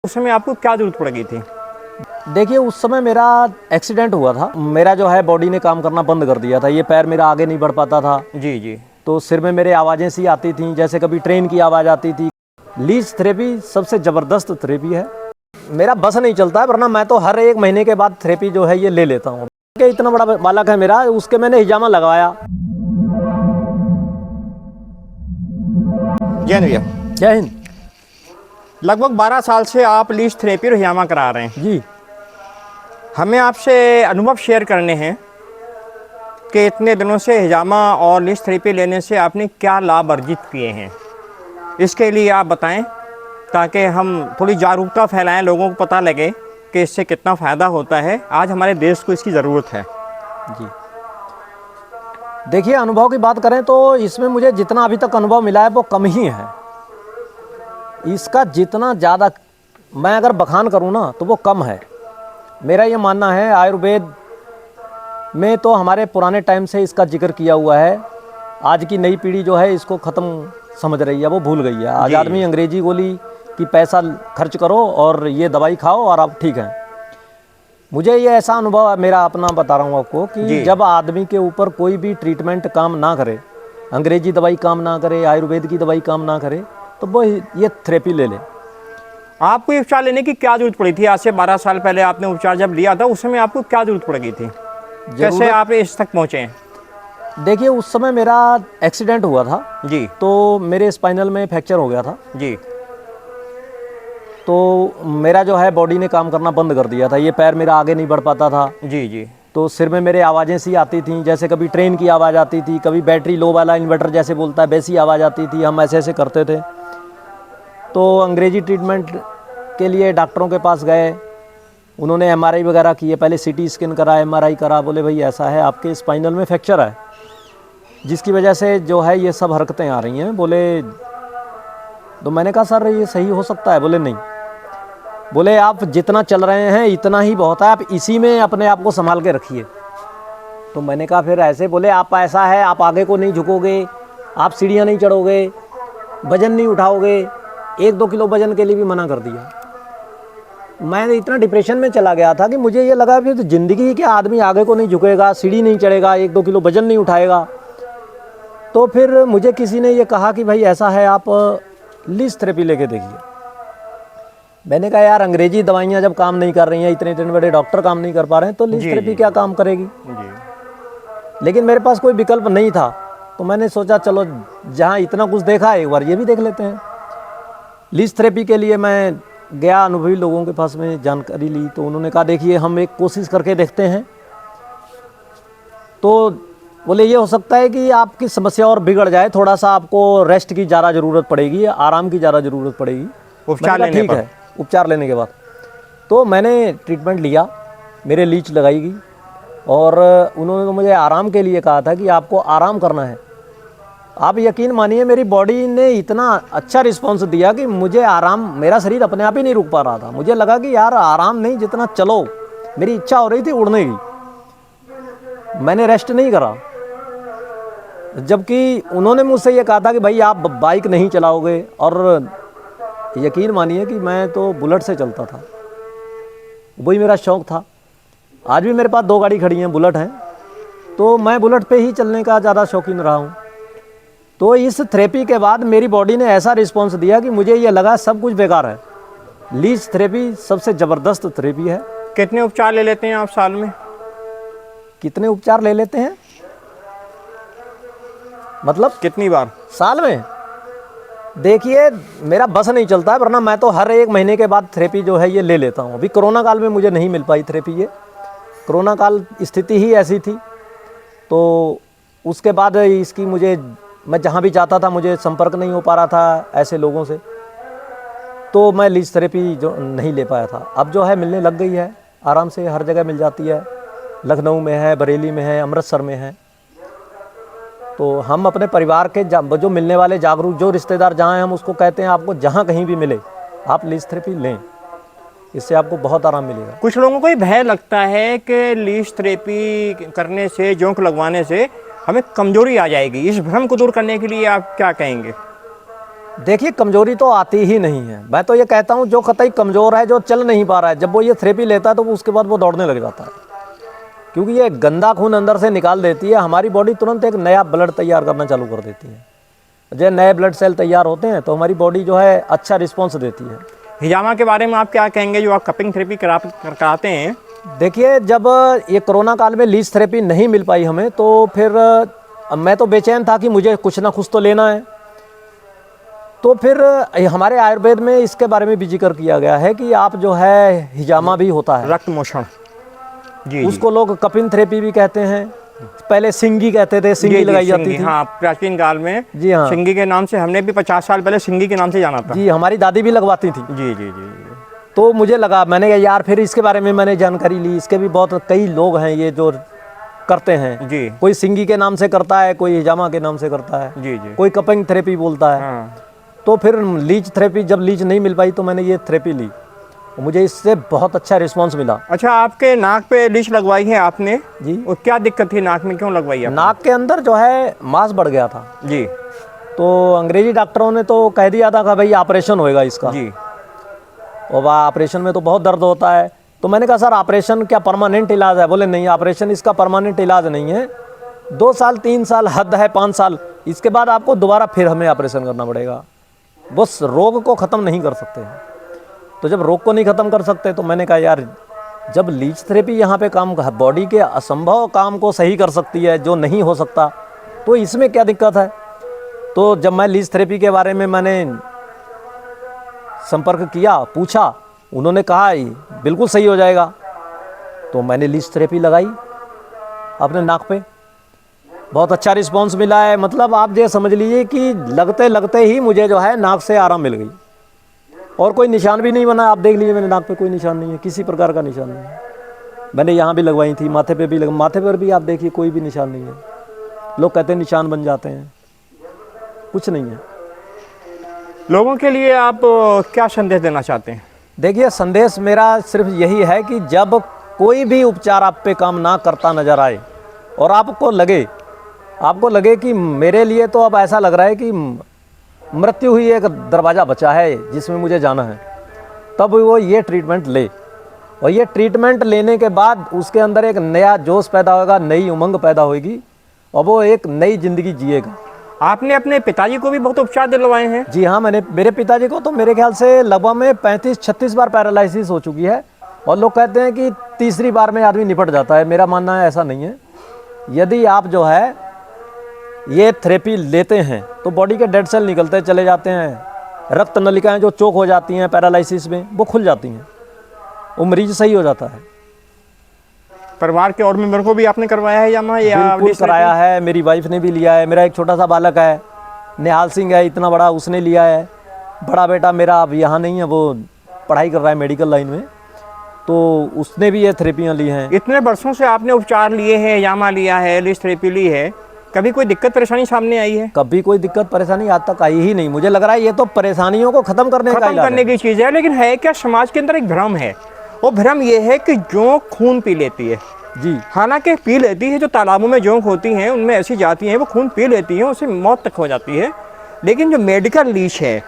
उस समय आपको क्या ज़रूरत पड़ गई थी? देखिए, उस समय मेरा एक्सीडेंट हुआ था। मेरा जो है बॉडी ने काम करना बंद कर दिया था। ये पैर मेरा आगे नहीं बढ़ पाता था। जी, जी। तो सिर में मेरे आवाज़ें सी आती थी, जैसे कभी ट्रेन की आवाज़ आती थी। लीज थेरेपी सबसे ज़बरदस्त थेरेपी है। मेरा बस नहीं चलता है, वरना मैं तो हर 1 महीने के बाद थेरेपी जो है ये ले लेता हूँ। इतना बड़ा बालक है मेरा, उसके मैंने हिजामा लगवाया। जय भैया। जय हिंद। लगभग 12 साल से आप लीज थेरेपी और हिजामा करा रहे हैं। जी। हमें आपसे अनुभव शेयर करने हैं कि इतने दिनों से हिजामा और लीज थेरेपी लेने से आपने क्या लाभ अर्जित किए हैं। इसके लिए आप बताएं ताकि हम थोड़ी जागरूकता फैलाएं, लोगों को पता लगे कि इससे कितना फ़ायदा होता है। आज हमारे देश को इसकी ज़रूरत है। जी, देखिए, अनुभव की बात करें तो इसमें मुझे जितना अभी तक अनुभव मिला है वो कम ही है। इसका जितना ज़्यादा मैं अगर बखान करूँ ना तो वो कम है। मेरा ये मानना है, आयुर्वेद में तो हमारे पुराने टाइम से इसका जिक्र किया हुआ है। आज की नई पीढ़ी जो है इसको ख़त्म समझ रही है, वो भूल गई है। आज आदमी अंग्रेजी गोली कि पैसा खर्च करो और ये दवाई खाओ और आप ठीक हैं। मुझे ये ऐसा अनुभव मेरा अपना बता रहा हूँ आपको कि जब आदमी के ऊपर कोई भी ट्रीटमेंट काम ना करे, अंग्रेजी दवाई काम ना करे, आयुर्वेद की दवाई काम ना करे, तो वो ये थेरेपी ले ले। आपको उपचार लेने की क्या ज़रूरत पड़ी थी? आज से 12 साल पहले आपने उपचार जब लिया था, उस समय आपको क्या ज़रूरत पड़ गई थी? कैसे आप इस तक पहुँचे हैं? देखिए, उस समय मेरा एक्सीडेंट हुआ था। जी। तो मेरे स्पाइनल में फ्रैक्चर हो गया था। जी। तो मेरा जो है बॉडी ने काम करना बंद कर दिया था। ये पैर मेरा आगे नहीं बढ़ पाता था। जी, जी। तो सिर में मेरे आवाज़ें सी आती थी, जैसे कभी ट्रेन की आवाज़ आती थी, कभी बैटरी लो वाला इन्वर्टर जैसे बोलता है वैसी आवाज़ आती थी। हम ऐसे ऐसे करते थे। तो अंग्रेजी ट्रीटमेंट के लिए डॉक्टरों के पास गए। उन्होंने एमआरआई वगैरह किए, पहले सीटी स्कैन करा, एमआरआई करा। बोले भाई ऐसा है, आपके स्पाइनल में फ्रैक्चर है, जिसकी वजह से जो है ये सब हरकतें आ रही हैं। बोले, तो मैंने कहा सर ये सही हो सकता है? बोले नहीं। बोले आप जितना चल रहे हैं इतना ही बहुत है, आप इसी में अपने आप को संभाल के रखिए। तो मैंने कहा फिर ऐसे? बोले आप ऐसा है, आप आगे को नहीं झुकोगे, आप सीढ़ियाँ नहीं चढ़ोगे, वजन नहीं उठाओगे। 1-2 किलो वजन के लिए भी मना कर दिया। मैं इतना डिप्रेशन में चला गया था कि मुझे ये लगा फिर तो ज़िंदगी ही क्या, आदमी आगे को नहीं झुकेगा, सीढ़ी नहीं चढ़ेगा, 1-2 किलो वजन नहीं उठाएगा। तो फिर मुझे किसी ने ये कहा कि भाई ऐसा है, आप लीज थेरेपी लेके देखिए। मैंने कहा यार, अंग्रेजी दवाइयाँ जब काम नहीं कर रही हैं, इतने इतने बड़े डॉक्टर काम नहीं कर पा रहे हैं, तो लीज थेरेपी क्या काम करेगी? लेकिन मेरे पास कोई विकल्प नहीं था। तो मैंने सोचा चलो जहाँ इतना कुछ देखा एक बार ये भी देख लेते हैं। लीज थेरेपी के लिए मैं गया, अनुभवी लोगों के पास में जानकारी ली। तो उन्होंने कहा देखिए हम एक कोशिश करके देखते हैं। तो बोले ये हो सकता है कि आपकी समस्या और बिगड़ जाए, थोड़ा सा आपको रेस्ट की ज़्यादा ज़रूरत पड़ेगी, आराम की ज़्यादा ज़रूरत पड़ेगी उपचार लेने ठीक है, उपचार लेने के बाद। तो मैंने ट्रीटमेंट लिया, मेरे लीच लगाई गई और उन्होंने मुझे आराम के लिए कहा था कि आपको आराम करना है। आप यकीन मानिए मेरी बॉडी ने इतना अच्छा रिस्पॉन्स दिया कि मुझे आराम, मेरा शरीर अपने आप ही नहीं रुक पा रहा था। मुझे लगा कि यार आराम नहीं, जितना चलो, मेरी इच्छा हो रही थी उड़ने की। मैंने रेस्ट नहीं करा, जबकि उन्होंने मुझसे ये कहा था कि भाई आप बाइक नहीं चलाओगे। और यकीन मानिए कि मैं तो बुलेट से चलता था, वही मेरा शौक़ था। आज भी मेरे पास 2 गाड़ी खड़ी हैं, बुलेट हैं, तो मैं बुलेट पे ही चलने का ज़्यादा शौकीन रहा हूँ। तो इस थेरेपी के बाद मेरी बॉडी ने ऐसा रिस्पॉन्स दिया कि मुझे ये लगा सब कुछ बेकार है। लीज थेरेपी सबसे ज़बरदस्त थेरेपी है। कितने उपचार ले लेते हैं आप साल में? कितने उपचार ले लेते हैं मतलब कितनी बार साल में? देखिए, मेरा बस नहीं चलता है, वरना मैं तो हर 1 महीने के बाद थेरेपी जो है ये ले लेता हूँ। अभी कोरोना काल में मुझे नहीं मिल पाई थेरेपी। ये कोरोना काल स्थिति ही ऐसी थी। तो उसके बाद इसकी मैं जहाँ भी जाता था मुझे संपर्क नहीं हो पा रहा था ऐसे लोगों से, तो मैं लीज थेरेपी जो नहीं ले पाया था। अब जो है मिलने लग गई है, आराम से हर जगह मिल जाती है। लखनऊ में है, बरेली में है, अमृतसर में है। तो हम अपने परिवार के जो मिलने वाले जागरूक जो रिश्तेदार जहाँ हैं, हम उसको कहते हैं आपको जहाँ कहीं भी मिले आप लीज थेरेपी लें, इससे आपको बहुत आराम मिलेगा। कुछ लोगों को भय लगता है कि लीज थेरेपी करने से, जोंक लगवाने से हमें कमजोरी आ जाएगी। इस भ्रम को दूर करने के लिए आप क्या कहेंगे? देखिए कमजोरी तो आती ही नहीं है। मैं तो ये कहता हूँ जो कतई कमज़ोर है, जो चल नहीं पा रहा है, जब वो ये थेरेपी लेता है तो उसके बाद वो दौड़ने लग जाता है, क्योंकि ये गंदा खून अंदर से निकाल देती है। हमारी बॉडी तुरंत एक नया ब्लड तैयार करना चालू कर देती है। जब नए ब्लड सेल तैयार होते हैं तो हमारी बॉडी जो है अच्छा रिस्पॉन्स देती है। हिजामा के बारे में आप क्या कहेंगे, जो आप कपिंग थेरेपी कराते हैं? देखिए जब ये कोरोना काल में लीच थेरेपी नहीं मिल पाई हमें, तो फिर मैं तो बेचैन था कि मुझे कुछ ना कुछ तो लेना है। तो फिर हमारे आयुर्वेद में इसके बारे में भी जिक्र किया गया है कि आप जो है हिजामा भी होता है, रक्त मोषण, जी, उसको लोग कपिंग थेरेपी भी कहते हैं। पहले सिंगी कहते थे, सिंगी लगाई जाती थी। हाँ, प्राचीन काल में जी हाँ, सिंगी के नाम से, हमने भी 50 साल पहले सिंगी के नाम से जाना था। जी हमारी दादी भी लगवाती थी। जी जी जी। तो मुझे लगा, मैंने कहा यार फिर इसके बारे में मैंने जानकारी ली। इसके भी बहुत कई लोग हैं ये जो करते हैं जी। कोई सिंगी के नाम से करता है, कोई हिजामा के नाम से करता है, जी जी। कोई कपिंग थेरेपी बोलता है। हाँ। तो फिर लीच थेरेपी, जब लीच नहीं मिल पाई तो मैंने ये थेरेपी ली, मुझे इससे बहुत अच्छा रिस्पांस मिला। अच्छा, आपके नाक पे लीच लगवाई है आपने जी। और क्या दिक्कत थी नाक में, क्यों लगवाई आपने? नाक के अंदर जो है मांस बढ़ गया था जी। तो अंग्रेजी डॉक्टरों ने तो कह दिया था कि भाई ऑपरेशन होएगा इसका। जी। और वह ऑपरेशन में तो बहुत दर्द होता है। तो मैंने कहा सर ऑपरेशन क्या परमानेंट इलाज है? बोले नहीं, ऑपरेशन इसका परमानेंट इलाज नहीं है, 2 साल 3 साल हद है 5 साल, इसके बाद आपको दोबारा फिर हमें ऑपरेशन करना पड़ेगा। बस रोग को ख़त्म नहीं कर सकते। तो जब रोग को नहीं ख़त्म कर सकते तो मैंने कहा यार, जब लीच थेरेपी यहाँ पे काम, बॉडी के असंभव काम को सही कर सकती है जो नहीं हो सकता, तो इसमें क्या दिक्कत है? तो जब मैं लीच थेरेपी के बारे में मैंने संपर्क किया, पूछा, उन्होंने कहा ये बिल्कुल सही हो जाएगा। तो मैंने लीच थेरेपी लगाई अपने नाक पे, बहुत अच्छा रिस्पांस मिला है। मतलब आप ये समझ लीजिए कि लगते लगते ही मुझे जो है नाक से आराम मिल गई, और कोई निशान भी नहीं बना। आप देख लीजिए मेरे नाक पे कोई निशान नहीं है, किसी प्रकार का निशान नहीं है। मैंने यहाँ भी लगवाई थी, माथे पे भी माथे पर भी आप देखिए कोई भी निशान नहीं है। लोग कहते हैं निशान बन जाते हैं, कुछ नहीं है। लोगों के लिए आप क्या संदेश देना चाहते हैं? देखिए संदेश मेरा सिर्फ यही है कि जब कोई भी उपचार आप पे काम ना करता नज़र आए और आपको लगे कि मेरे लिए तो अब ऐसा लग रहा है कि मृत्यु ही एक दरवाज़ा बचा है जिसमें मुझे जाना है, तब वो ये ट्रीटमेंट ले। और ये ट्रीटमेंट लेने के बाद उसके अंदर एक नया जोश पैदा होगा, नई उमंग पैदा होगी और वो एक नई ज़िंदगी जिएगा। आपने अपने पिताजी को भी बहुत उपचार दिलवाए हैं? जी हाँ, मेरे पिताजी को तो मेरे ख्याल से लगभग में 35-36 बार पैरालिसिस हो चुकी है, और लोग कहते हैं कि तीसरी बार में आदमी निपट जाता है। मेरा मानना है ऐसा नहीं है। यदि आप जो है ये थेरेपी लेते हैं तो बॉडी के डेड सेल निकलते चले जाते हैं, रक्त नलिकाएं जो चोक हो जाती हैं पैरालिसिस में वो खुल जाती हैं, वो मरीज सही हो जाता है। परिवार के और मेंबर को भी आपने करवाया है या बिल्कुल कराया है, मेरी वाइफ ने भी लिया है। मेरा एक छोटा सा बालक है, निहाल सिंह है, इतना बड़ा, उसने लिया है। बड़ा बेटा मेरा अब यहाँ नहीं है, वो पढ़ाई कर रहा है मेडिकल लाइन में, तो उसने भी ये थेरेपियाँ ली हैं। इतने वर्षों से आपने उपचार लिए हैं, यामा लिया है, लीच थेरेपी ली है, कभी कोई दिक्कत परेशानी सामने आई है? कभी कोई दिक्कत परेशानी आज तक आई ही नहीं। मुझे लग रहा है ये तो परेशानियों को खत्म करने की चीज़ है। लेकिन है क्या, समाज के अंदर एक भ्रम है, वो भ्रम ये है कि जोंक खून पी लेती है। जी, हालांकि पी लेती है, जो तालाबों में जोंक होती हैं उनमें ऐसी जाती हैं वो खून पी लेती हैं, उससे मौत तक हो जाती है। लेकिन जो मेडिकल लीच है,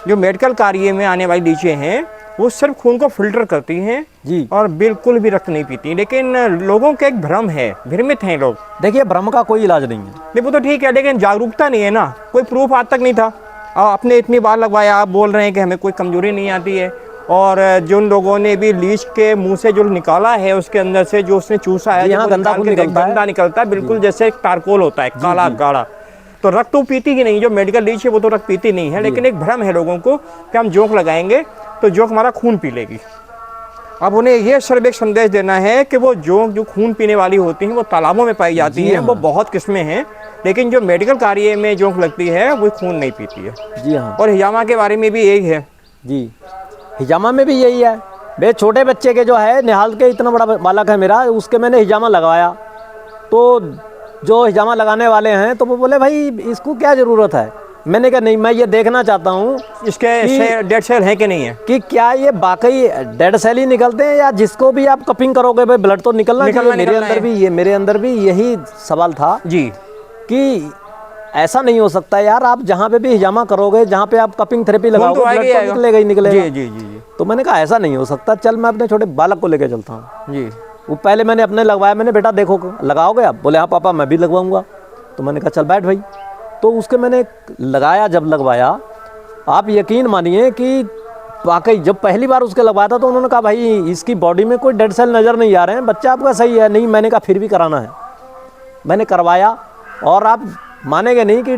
जो मेडिकल कार्य में आने वाली लीचें हैं, वो सिर्फ खून को फिल्टर करती हैं जी, और बिल्कुल भी रक्त नहीं पीती। लेकिन लोगों का एक भ्रम है, भ्रमित हैं लोग। देखिए भ्रम का कोई इलाज नहीं है। नहीं, वो तो ठीक है, लेकिन जागरूकता नहीं है ना, कोई प्रूफ आज तक नहीं था। आपने इतनी बार लगवाया, आप बोल रहे हैं कि हमें कोई कमजोरी नहीं आती है, और जिन लोगों ने भी लीच के मुंह से जो निकाला है, उसके अंदर से जो उसने चूसा है, गंदा निकलता है, बिल्कुल जैसे टारकोल होता है, काला गाढ़ा। तो रक्त तो पीती ही नहीं, जो मेडिकल लीच है वो तो रक्त पीती नहीं है। लेकिन एक भ्रम है लोगों को कि हम जोंक लगाएंगे तो जोंक हमारा खून पी लेगी। अब उन्हें ये सिर्फ एक संदेश देना है कि वो जोंक जो खून पीने वाली होती हैं वो तालाबों में पाई जाती हैं, वो बहुत किस्में हैं, लेकिन जो मेडिकल कार्य में जोंक लगती है वो खून नहीं पीती है। जी हाँ। और हिजामा के बारे में भी यही है। जी, हिजामा में भी यही है। मेरे छोटे बच्चे के जो है, निहाल के इतना बड़ा बालक है मेरा, उसके मैंने हिजामा लगवाया, तो जो हिजामा लगाने वाले हैं तो वो बोले भाई इसको क्या ज़रूरत है। मैंने कहा नहीं, मैं ये देखना चाहता हूँ इसके डेड सेल हैं कि नहीं है, कि क्या ये वाकई डेड सेल ही निकलते हैं, या जिसको भी आप कपिंग करोगे भाई ब्लड तो निकलना चाहिए। मेरे अंदर भी यही सवाल था जी, कि ऐसा नहीं हो सकता यार, आप जहाँ पे भी हिजामा करोगे, जहाँ पे आप कपिंग थेरेपी लगाओगे, तो आएगा ही ब्लड तो आएगा। निकलेगा ही निकलेगा। जी जी जी जी तो मैंने कहा ऐसा नहीं हो सकता, चल मैं अपने छोटे बालक को लेके चलता हूँ। जी। वो पहले मैंने अपने लगवाया, मैंने बेटा देखो लगाओगे आप? बोले हाँ पापा मैं भी लगवाऊंगा। तो मैंने कहा चल बैठ भाई। तो उसके मैंने लगाया, जब लगवाया आप यकीन मानिए कि वाकई जब पहली बार उसके लगवाया था तो उन्होंने कहा भाई इसकी बॉडी में कोई डेड सेल नज़र नहीं आ रहे हैं, बच्चा आपका सही है। नहीं, मैंने कहा फिर भी कराना है। मैंने करवाया और आप मानेंगे नहीं कि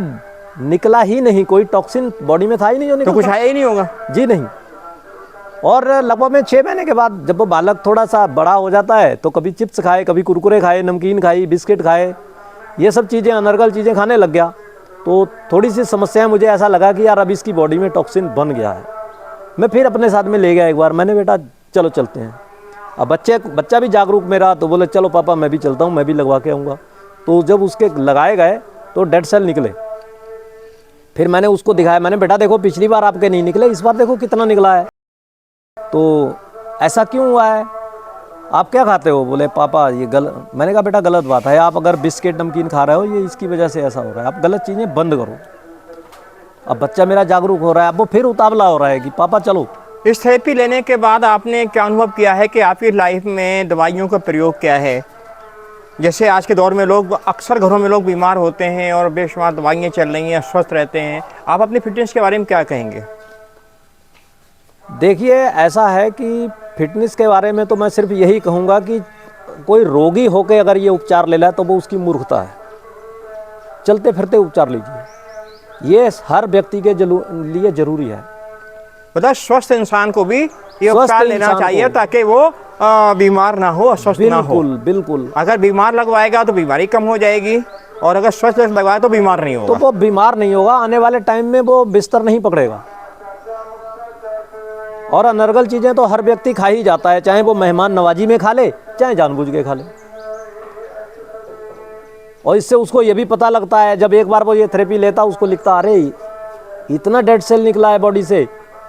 निकला ही नहीं, कोई टॉक्सिन बॉडी में था ही नहीं जो तो निकला। कुछ आया ही नहीं होगा। जी नहीं। और लगभग में 6 महीने के बाद जब वो बालक थोड़ा सा बड़ा हो जाता है तो कभी चिप्स खाए, कभी कुरकुरे खाए, नमकीन खाई, बिस्किट खाए, ये सब चीज़ें अनर्गल चीज़ें खाने लग गया। तो थोड़ी सी समस्या मुझे ऐसा लगा कि यार अब इसकी बॉडी में टॉक्सिन बन गया है। मैं फिर अपने साथ में ले गया एक बार, मैंने बेटा चलो चलते हैं। अब बच्चा भी जागरूक मेरा, तो बोले चलो पापा मैं भी चलता हूँ, मैं भी लगवा के आऊँगा। तो जब उसके लगाए गए तो डेड सेल निकले। फिर मैंने उसको दिखाया, मैंने बेटा देखो पिछली बार आपके नहीं निकले, इस बार देखो कितना निकला है। तो ऐसा क्यों हुआ है, आप क्या खाते हो? बोले पापा ये गलत। मैंने कहा बेटा गलत बात है, आप अगर बिस्किट नमकीन खा रहे हो ये इसकी वजह से ऐसा हो रहा है, आप गलत चीज़ें बंद करो। अब बच्चा मेरा जागरूक हो रहा है, अब वो फिर उतावला हो रहा है कि पापा चलो। इस थेरेपी लेने के बाद आपने क्या अनुभव किया है कि आपकी लाइफ में दवाइयों का प्रयोग क्या है? जैसे आज के दौर में लोग अक्सर घरों में लोग बीमार होते हैं और बेशुमार दवाइयाँ चल रही हैं, स्वस्थ रहते हैं, आप अपनी फिटनेस के बारे में क्या कहेंगे? देखिए ऐसा है कि फिटनेस के बारे में तो मैं सिर्फ यही कहूँगा कि कोई रोगी होकर अगर ये उपचार ले रहा है तो वो उसकी मूर्खता है। चलते फिरते उपचार लीजिए, ये हर व्यक्ति के लिए जरूरी है। मतलब स्वस्थ इंसान को भी ये उपचार लेना चाहिए ताकि वो बीमार ना हो, अस्वस्थ ना हो। बिल्कुल बिल्कुल। अगर बीमार लगवाएगा तो बीमारी कम हो जाएगी, और अगर स्वस्थ लगवाए तो बीमार नहीं होगा। तो वो बीमार नहीं होगा, आने वाले टाइम में वो बिस्तर नहीं पकड़ेगा। और अनर्गल चीज़ें तो हर व्यक्ति खा ही जाता है, चाहे वो मेहमान नवाजी में खा ले, चाहे जानबूझ के खा ले। और इससे उसको ये भी पता लगता है, जब एक बार वो ये थेरेपी लेता उसको लिखता अरे इतना डेड सेल निकला है बॉडी से,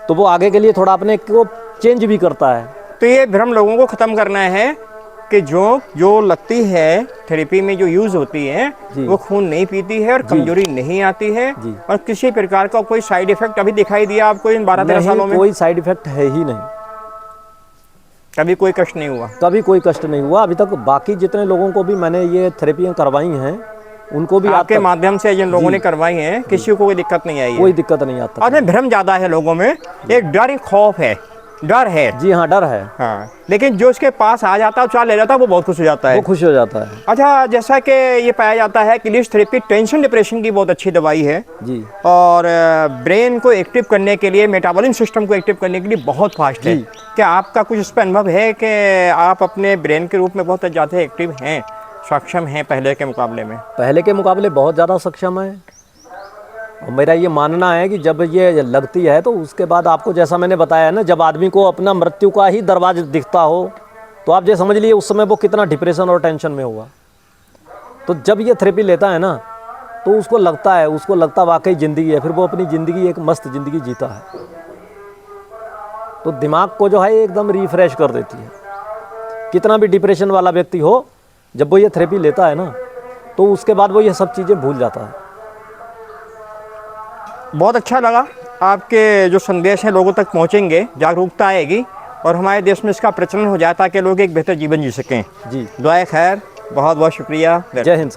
तो वो आगे के लिए थोड़ा अपने को चेंज भी करता है। तो ये भ्रम लोगों को ख़त्म करना है कि जो लगती है थेरेपी में, जो यूज़ होती है, वो खून नहीं पीती है और कमजोरी नहीं आती है, और किसी प्रकार का कोई साइड इफेक्ट अभी दिखाई दिया आपको इन 12-13 सालों में? कोई साइड इफेक्ट है ही नहीं, कभी कोई कष्ट नहीं हुआ? कभी कोई कष्ट नहीं हुआ अभी तक। बाकी जितने लोगों को भी मैंने ये थेरेपियाँ करवाई हैं उनको भी आपके माध्यम से जिन लोगों ने करवाई हैं किसी को कोई दिक्कत नहीं आई है? कोई दिक्कत नहीं आता। और भ्रम ज़्यादा है लोगों में, एक डर, एक खौफ है, डर है। जी हाँ, डर है। हाँ, लेकिन जो इसके पास आ जाता है, उपचार ले जाता है, वो बहुत खुश हो जाता है, वो खुश हो जाता है। अच्छा, जैसा कि ये पाया जाता है कि लिस्ट थेरेपी टेंशन डिप्रेशन की बहुत अच्छी दवाई है जी, और ब्रेन को एक्टिव करने के लिए, मेटाबॉलिज्म सिस्टम को एक्टिव करने के लिए बहुत फास्ट है। क्या आपका कुछ इस पर अनुभव है कि आप अपने ब्रेन के रूप में बहुत ज़्यादा एक्टिव हैं, सक्षम हैं पहले के मुकाबले में? पहले के मुकाबले बहुत ज़्यादा सक्षम है। और मेरा ये मानना है कि जब ये लगती है तो उसके बाद आपको, जैसा मैंने बताया ना, जब आदमी को अपना मृत्यु का ही दरवाजा दिखता हो तो आप ये समझ लिए उस समय वो कितना डिप्रेशन और टेंशन में होगा। तो जब ये थेरेपी लेता है ना तो उसको लगता वाकई ज़िंदगी है, फिर वो अपनी ज़िंदगी एक मस्त ज़िंदगी जीता है। तो दिमाग को जो है एकदम रिफ्रेश कर देती है। कितना भी डिप्रेशन वाला व्यक्ति हो, जब वो ये थेरेपी लेता है ना तो उसके बाद वो ये सब चीज़ें भूल जाता है। बहुत अच्छा लगा, आपके जो संदेश हैं लोगों तक पहुंचेंगे, जागरूकता आएगी और हमारे देश में इसका प्रचलन हो जाए ताकि लोग एक बेहतर जीवन जी सकें। जी, दुआए खैर, बहुत बहुत शुक्रिया। जय हिंद सर।